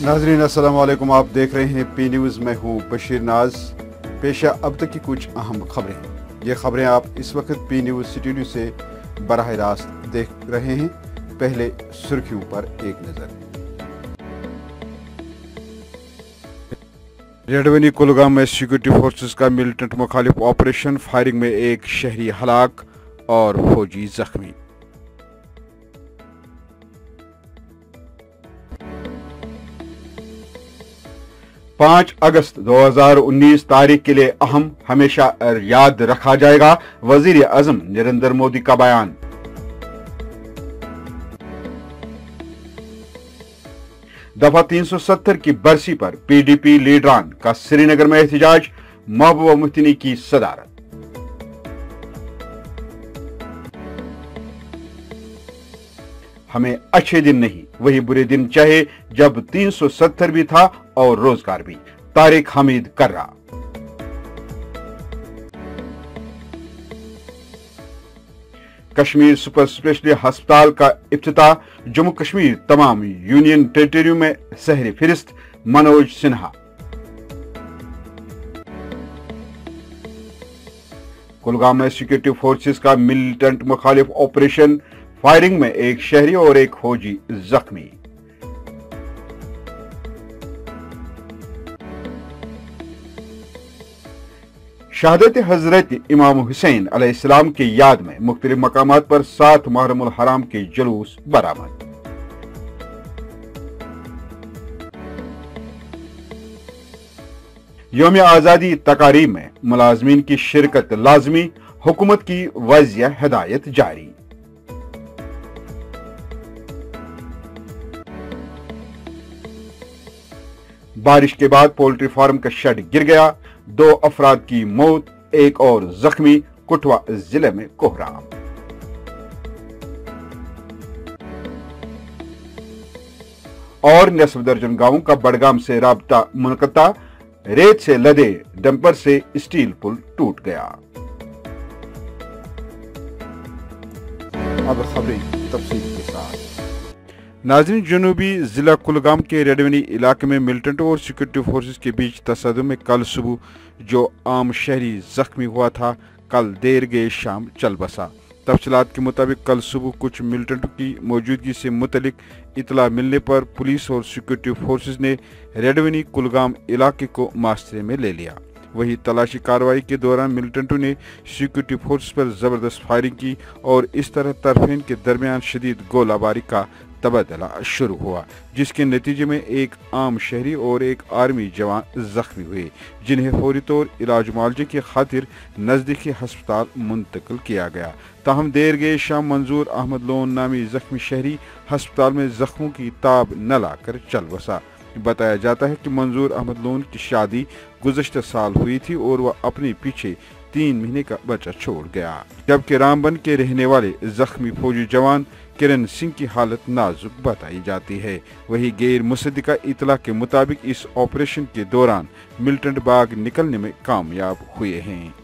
नाजरीन अस्सलाम वालेकुम, आप देख रहे हैं पी न्यूज़। मैं हूँ बशीर नाज। पेशा अब तक की कुछ अहम खबरें। ये खबरें आप इस वक्त पी न्यूज़ स्टूडियो से बराह रास्त देख रहे हैं। पहले सुर्खियों पर एक नज़र। रेडवनी कुलगाम में सिक्योरिटी फोर्सेस का मिलिटेंट मुखालिफ ऑपरेशन, फायरिंग में एक शहरी हलाक और फौजी जख्मी। पाँच अगस्त 2019 तारीख के लिए अहम, हमेशा याद रखा जाएगा, वजीर आजम नरेंद्र मोदी का बयान। दफा 370 की बरसी पर पीडीपी लीडरान का श्रीनगर में एहतजाज, महबूबा मुफ्ती की सदारत। हमें अच्छे दिन नहीं, वही बुरे दिन चाहे जब 370 भी था और रोजगार भी, तारिक हमीद कर्रा। कश्मीर सुपर स्पेशलिटी अस्पताल का इफ्तिताह, जम्मू कश्मीर तमाम यूनियन टेरिटरी में सहरी फिरिस्त, मनोज सिन्हा। कुलगाम में सिक्योरिटी फोर्सेस का मिलिटेंट मुखालिफ ऑपरेशन, फायरिंग में एक शहरी और एक फौजी जख्मी। शहादत हजरत इमाम हुसैन अलैहिस्सलाम की याद में मुख्तलिफ मकामात पर 7 मुहर्रम उल हराम के जुलूस बरामद। यौम आजादी तकारीब में मुलाजमीन की शिरकत लाजमी, हुकूमत की वाज़िया हिदायत जारी। बारिश के बाद पोल्ट्री फार्म का शेड गिर गया, 2 अफराद की मौत, एक और जख्मी, कठुआ जिले में कोहराम। और नस्फ दर्जन गांवों का बड़गाम से राब्ता मुनक़ता, रेत से लदे डंपर से स्टील पुल टूट गया। अब खबरें तफसील के साथ। नाज़रीन, जनूबी जिला कुलगाम के रेडवनी इलाके में मिलिटेंट और सिक्योरिटी फोर्सेस के बीच तसदुम में कल सुबह जो आम शहरी जख्मी हुआ था, कल देर गए शाम चल बसा। तफसीलात के मुताबिक कल सुबह कुछ मिलिटेंटों की मौजूदगी से मुतलिक इतला मिलने पर पुलिस और सिक्योरिटी फोर्सेस ने रेडवनी कुलगाम इलाके को मास्ते में ले लिया। वही तलाशी कार्रवाई के दौरान मिलिटेंटों ने सिक्योरिटी फोर्सेस पर जबरदस्त फायरिंग की और इस तरह तरफेन के दरमियान शदीद गोलाबारी का तबादला शुरू हुआ, जिसके नतीजे में एक आम शहरी और एक आर्मी जवान जख्मी हुए, जिन्हें फौरी तौर इलाज मुआवजे की खातिर नजदीकी अस्पताल मुंतकिल किया गया। ताहम देर गए शाम मंजूर अहमद लोन नामी जख्मी शहरी अस्पताल में जख्मों की ताब न लाकर चल बसा। बताया जाता है कि मंजूर अहमद लोन की शादी गुज़श्ता साल हुई थी और वह अपने पीछे 3 महीने का बच्चा छोड़ गया, जबकि रामबन के रहने वाले जख्मी फौजी जवान किरण सिंह की हालत नाजुक बताई जाती है। वही गैर मुसद्दिका इतला के मुताबिक इस ऑपरेशन के दौरान मिलिटेंट बाग निकलने में कामयाब हुए हैं।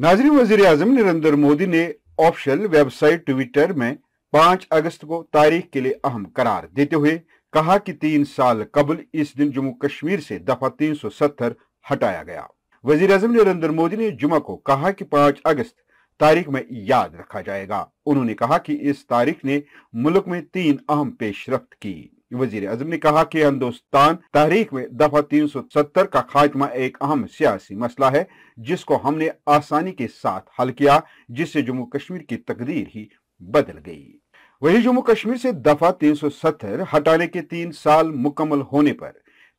नाज़रीन, वज़ीर आज़म नरेंद्र मोदी ने ऑफिशियल वेबसाइट ट्विटर में 5 अगस्त को तारीख के लिए अहम करार देते हुए कहा कि 3 साल कबल इस दिन जम्मू कश्मीर से दफा 370 हटाया गया। वज़ीर आज़म नरेंद्र मोदी ने जुमा को कहा कि 5 अगस्त तारीख में याद रखा जाएगा। उन्होंने कहा कि इस तारीख ने मुल्क में 3 अहम पेशरफ्त की। वज़ीर आज़म ने कहा कि हिंदुस्तान तारीख में दफा 370 का खात्मा एक अहम सियासी मसला है, जिसको हमने आसानी के साथ हल किया, जिससे जम्मू कश्मीर की तकदीर ही बदल गई। वही जम्मू कश्मीर से दफा 370 हटाने के 3 साल मुकम्मल होने पर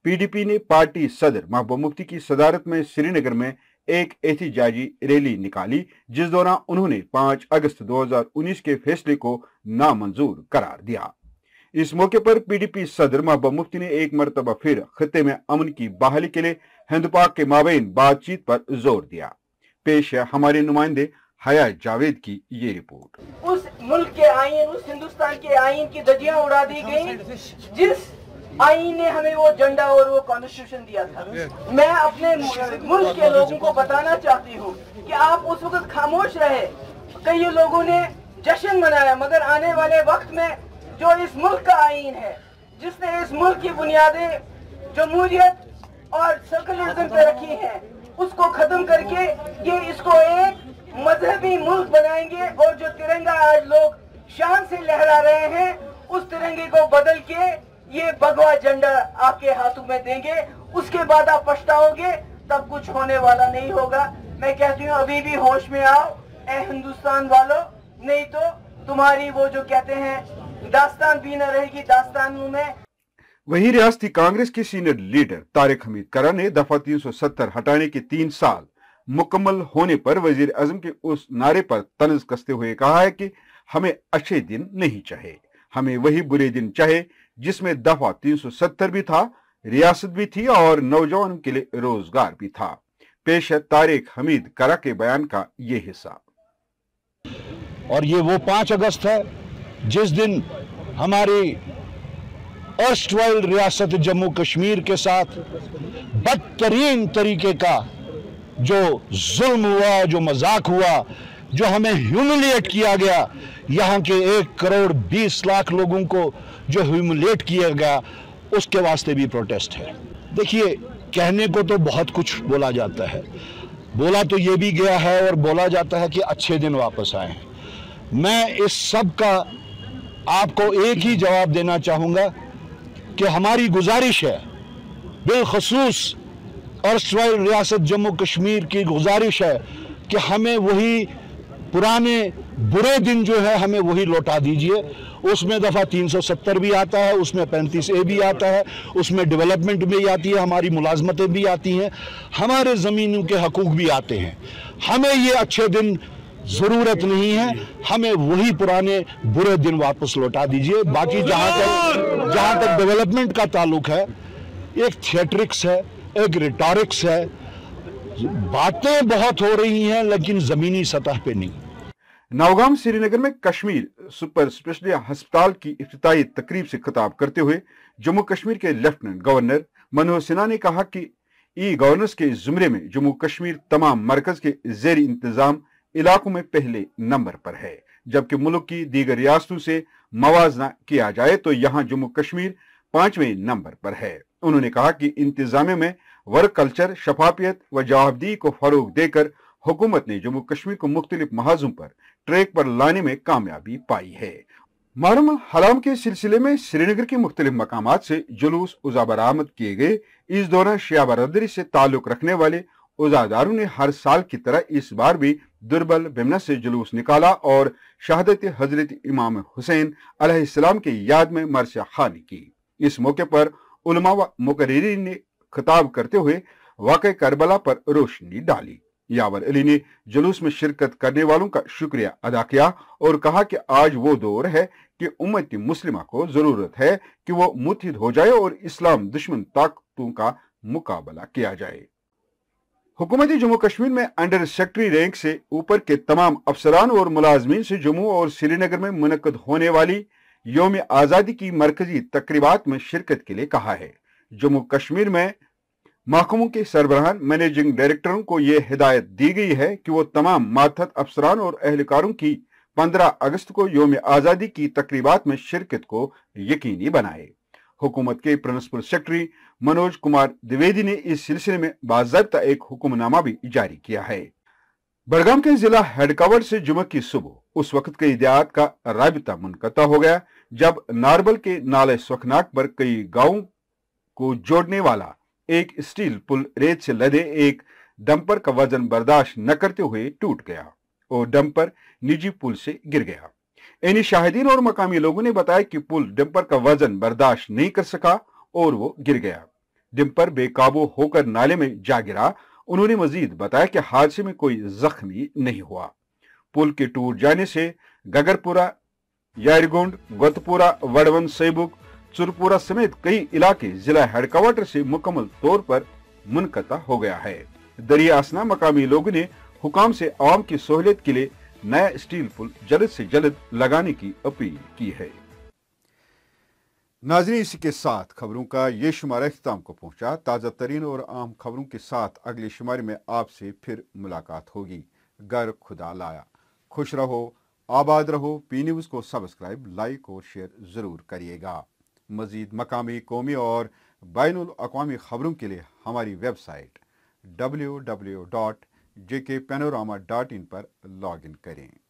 पीडीपी ने पार्टी सदर महबूबा मुफ्ती की सदारत में श्रीनगर में एक एहतजाजी रैली निकाली, जिस दौरान उन्होंने 5 अगस्त 2019 के फैसले को नामंजूर करार दिया। इस मौके पर पीडीपी सदर महबूबा मुफ्ती ने एक मरतबा फिर खित्ते में अमन की बहाली के लिए हिंद पाक के माबैन बातचीत पर जोर दिया। पेश है हमारे नुमाइंदे हया जावेद की ये रिपोर्ट। उस मुल्क के आईन, उस हिंदुस्तान के आईन की धज्जियां उड़ा दी गई, जिस आईन ने हमें वो झंडा और वो कॉन्स्टिट्यूशन दिया था। मैं अपने मुल्क के लोगों को बताना चाहती हूँ कि आप उस वक्त खामोश रहे। कई लोगों ने जश्न मनाया, मगर आने वाले वक्त में जो इस मुल्क का आईन है, जिसने इस मुल्क की बुनियादें जमहूरियत और सेकुलरिज्म पे रखी हैं, उसको खत्म करके ये इसको एक मजहबी मुल्क बनाएंगे। और जो तिरंगा आज लोग शान से लहरा रहे हैं, उस तिरंगे को बदल के ये भगवा झंडा आपके हाथों में देंगे। उसके बाद आप पछताओगे, तब कुछ होने वाला नहीं होगा। मैं कहती हूँ अभी भी होश में आओ ए हिंदुस्तान वालों, नहीं तो तुम्हारी वो जो कहते हैं दास्तान भी न रहेगी दास्तानों में। वहीं रियासती कांग्रेस के सीनियर लीडर तारिक हमीद करा ने दफा 370 हटाने के 3 साल मुकम्मल होने पर वजीर आजम के उस नारे पर तंज कसते हुए कहा है कि हमें अच्छे दिन नहीं चाहे, हमें वही बुरे दिन चाहे जिसमें दफा 370 भी था, रियासत भी थी और नौजवानों के लिए रोजगार भी था। पेश है तारिक हमीद करा के बयान का ये हिस्सा। और ये वो 5 अगस्त है जिस दिन हमारी अर्स्टवाइल रियासत जम्मू कश्मीर के साथ बदतरीन तरीके का जो जुल्म हुआ, जो मजाक हुआ, जो हमें ह्यूमिलिएट किया गया, यहाँ के 1 करोड़ 20 लाख लोगों को जो ह्यूमिलिएट किया गया, उसके वास्ते भी प्रोटेस्ट है। देखिए, कहने को तो बहुत कुछ बोला जाता है, बोला तो ये भी गया है और बोला जाता है कि अच्छे दिन वापस आए हैं। मैं इस सब का आपको एक ही जवाब देना चाहूँगा कि हमारी गुजारिश है, बिलखसूस अर्स्टवाइल रियासत जम्मू कश्मीर की गुजारिश है कि हमें वही पुराने बुरे दिन जो है हमें वही लौटा दीजिए। उसमें दफ़ा 370 भी आता है, उसमें 35A भी आता है, उसमें डेवलपमेंट भी आती है, हमारी मुलाजमतें भी आती हैं, हमारे ज़मीनों के हकूक़ भी आते हैं। हमें ये अच्छे दिन ज़रूरत नहीं है, हमें वही पुराने बुरे दिन वापस लौटा दीजिए। बाकी जहाँ तक डेवलपमेंट का ताल्लुक है, एक थिएट्रिक्स है, एक रिटॉरिक्स है, बातें बहुत हो रही हैं लेकिन ज़मीनी सतह पे नहीं। नौगाम श्रीनगर में कश्मीर सुपर स्पेशलिटी अस्पताल की इफ्तिताई तकरीब से खिताब करते हुए जम्मू कश्मीर के लेफ्टिनेंट गवर्नर मनोज सिन्हा ने कहा कि ई गवर्नर्स के जुमरे में जम्मू कश्मीर तमाम मरकज के जेर इंतजाम इलाकों में पहले नंबर पर है, जबकि मुल्क की दीगर रियासतों से मवाजना किया जाए तो यहाँ जम्मू कश्मीर 5वें नंबर पर है। उन्होंने कहा कि इंतजामिया में वर्क कल्चर, शफाफियत व जवाबदेही को फरोग देकर हुकूमत ने जम्मू कश्मीर को मुख्तलिफ महाजों पर ट्रैक पर लाने में कामयाबी पाई है। मुहर्रम हराम के सिलसिले में श्रीनगर के मुख्तलिफ मकामात से जुलूस उज़ा बरामद किए गए। इस दौरान शिया बरादरी से ताल्लुक रखने वाले उज़ादारों ने हर साल की तरह इस बार भी दुर्बल बिमना से जुलूस निकाला और शहादत हजरत इमाम हुसैन अलैहिस्सलाम की याद में मरशा खानी की। इस मौके पर उलमा व मुकर्रिरीन ने खिताब करते हुए वाक़े करबला पर रोशनी डाली। यावर अली ने जुलूस में शिरकत करने वालों का शुक्रिया अदा किया और कहा कि आज वो दौर है कि उम्मत मुस्लिमा को जरूरत है कि वो मुत्हिद हो जाए और इस्लाम दुश्मन ताकतों का मुकाबला किया जाए। हुकूमती जम्मू कश्मीर में अंडर सेक्रेटरी रैंक से ऊपर के तमाम अफसरान और मुलाजमीन से जम्मू और श्रीनगर में मुनक्कद होने वाली यौम आज़ादी की मरकजी तकरीबात में शिरकत के लिए कहा है। जम्मू कश्मीर में महकमों के सरबराहान मैनेजिंग डायरेक्टरों को यह हिदायत दी गई है कि वो तमाम मातहत अफसरान और एहलकारों की 15 अगस्त को यौम आज़ादी की तकरीबात में शिरकत को यकीनी बनाए। हुकूमत के प्रिंसिपल सेक्रेटरी मनोज कुमार द्विवेदी ने इस सिलसिले में बाज़ाब्ता एक हुक्मनामा भी जारी किया है। बड़गाम के जिला हेडक्वार्टर से जुमे की सुबह उस वक्त के इदियात का राबिता मुनक़ता हो गया जब नारबल के नाले स्वखनाक पर कई गांवों को जोड़ने वाला एक स्टील पुल रेत से लदे एक डंपर का वजन बर्दाश्त न करते हुए टूट गया और डंपर निजी पुल से गिर गया। इन्हीं शाहिदीन और मकामी लोगों ने बताया कि पुल डंपर का वजन बर्दाश्त नहीं कर सका और वो गिर गया। डंपर बेकाबू होकर नाले में जा गिरा। उन्होंने मजीद बताया कि हादसे में कोई जख्मी नहीं हुआ। पुल के टूट जाने से गगरपुरा, यारगोंड, गोतपुरा, वड़वन, सेबुक, चुरपुरा समेत कई इलाके जिला हेडक्वार्टर से मुकम्मल तौर पर मुनक़ता हो गया है। दरिया असना मकामी लोगों ने हुकाम से आवाम की सहूलियत के लिए नया स्टील पुल जल्द से जल्द लगाने की अपील की है। नाज़रीन, इसी के साथ खबरों का ये शुमारा इख्तिताम को पहुंचा। ताज़ा तरीन और आम खबरों के साथ अगले शुमारे में आपसे फिर मुलाकात होगी। गर खुदा लाया। खुश रहो, आबाद रहो। पी न्यूज़ को सब्सक्राइब, लाइक और शेयर जरूर करिएगा। مزید مقامی، قومی اور بین الاقوامی خبروں کے لیے ہماری ویب سائٹ www.jkpanorama.in پر لاگ ان کریں۔